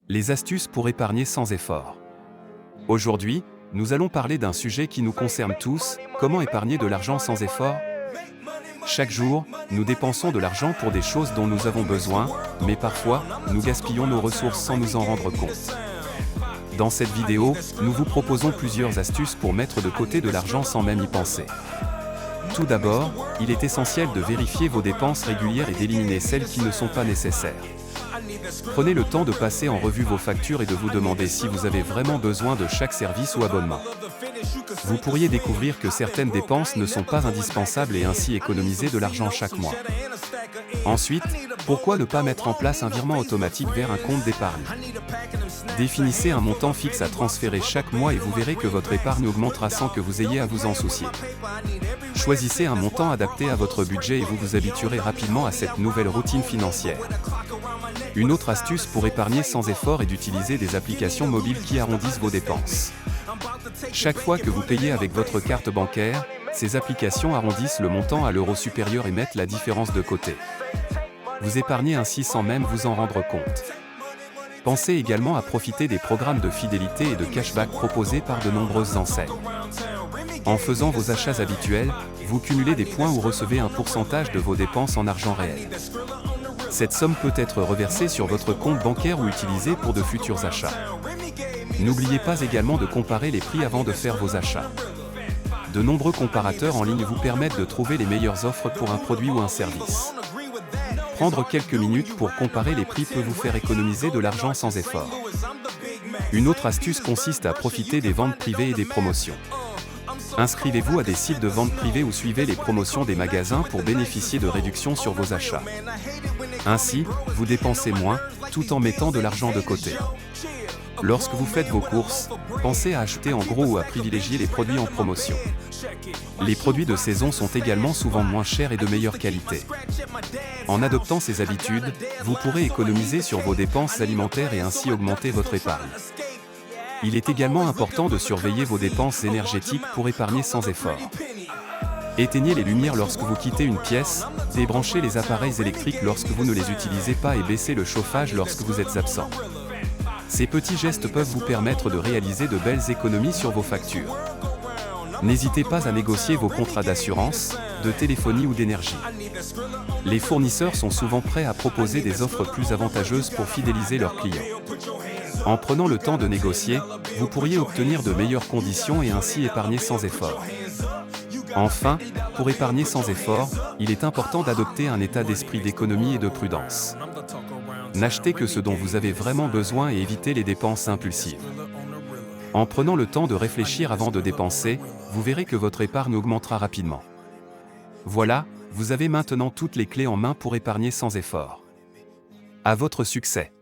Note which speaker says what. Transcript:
Speaker 1: Les astuces pour épargner sans effort. Aujourd'hui, nous allons parler d'un sujet qui nous concerne tous, comment épargner de l'argent sans effort. Chaque jour, nous dépensons de l'argent pour des choses dont nous avons besoin, mais parfois, nous gaspillons nos ressources sans nous en rendre compte. Dans cette vidéo, nous vous proposons plusieurs astuces pour mettre de côté de l'argent sans même y penser. Tout d'abord, il est essentiel de vérifier vos dépenses régulières et d'éliminer celles qui ne sont pas nécessaires. Prenez le temps de passer en revue vos factures et de vous demander si vous avez vraiment besoin de chaque service ou abonnement. Vous pourriez découvrir que certaines dépenses ne sont pas indispensables et ainsi économiser de l'argent chaque mois. Ensuite, pourquoi ne pas mettre en place un virement automatique vers un compte d'épargne? Définissez un montant fixe à transférer chaque mois et vous verrez que votre épargne augmentera sans que vous ayez à vous en soucier. Choisissez un montant adapté à votre budget et vous vous habituerez rapidement à cette nouvelle routine financière. Une autre astuce pour épargner sans effort est d'utiliser des applications mobiles qui arrondissent vos dépenses. Chaque fois que vous payez avec votre carte bancaire, ces applications arrondissent le montant à l'euro supérieur et mettent la différence de côté. Vous épargnez ainsi sans même vous en rendre compte. Pensez également à profiter des programmes de fidélité et de cashback proposés par de nombreuses enseignes. En faisant vos achats habituels, vous cumulez des points ou recevez un pourcentage de vos dépenses en argent réel. Cette somme peut être reversée sur votre compte bancaire ou utilisée pour de futurs achats. N'oubliez pas également de comparer les prix avant de faire vos achats. De nombreux comparateurs en ligne vous permettent de trouver les meilleures offres pour un produit ou un service. Prendre quelques minutes pour comparer les prix peut vous faire économiser de l'argent sans effort. Une autre astuce consiste à profiter des ventes privées et des promotions. Inscrivez-vous à des sites de vente privée ou suivez les promotions des magasins pour bénéficier de réductions sur vos achats. Ainsi, vous dépensez moins, tout en mettant de l'argent de côté. Lorsque vous faites vos courses, pensez à acheter en gros ou à privilégier les produits en promotion. Les produits de saison sont également souvent moins chers et de meilleure qualité. En adoptant ces habitudes, vous pourrez économiser sur vos dépenses alimentaires et ainsi augmenter votre épargne. Il est également important de surveiller vos dépenses énergétiques pour épargner sans effort. Éteignez les lumières lorsque vous quittez une pièce, débranchez les appareils électriques lorsque vous ne les utilisez pas et baissez le chauffage lorsque vous êtes absent. Ces petits gestes peuvent vous permettre de réaliser de belles économies sur vos factures. N'hésitez pas à négocier vos contrats d'assurance, de téléphonie ou d'énergie. Les fournisseurs sont souvent prêts à proposer des offres plus avantageuses pour fidéliser leurs clients. En prenant le temps de négocier, vous pourriez obtenir de meilleures conditions et ainsi épargner sans effort. Enfin, pour épargner sans effort, il est important d'adopter un état d'esprit d'économie et de prudence. N'achetez que ce dont vous avez vraiment besoin et évitez les dépenses impulsives. En prenant le temps de réfléchir avant de dépenser, vous verrez que votre épargne augmentera rapidement. Voilà, vous avez maintenant toutes les clés en main pour épargner sans effort. À votre succès!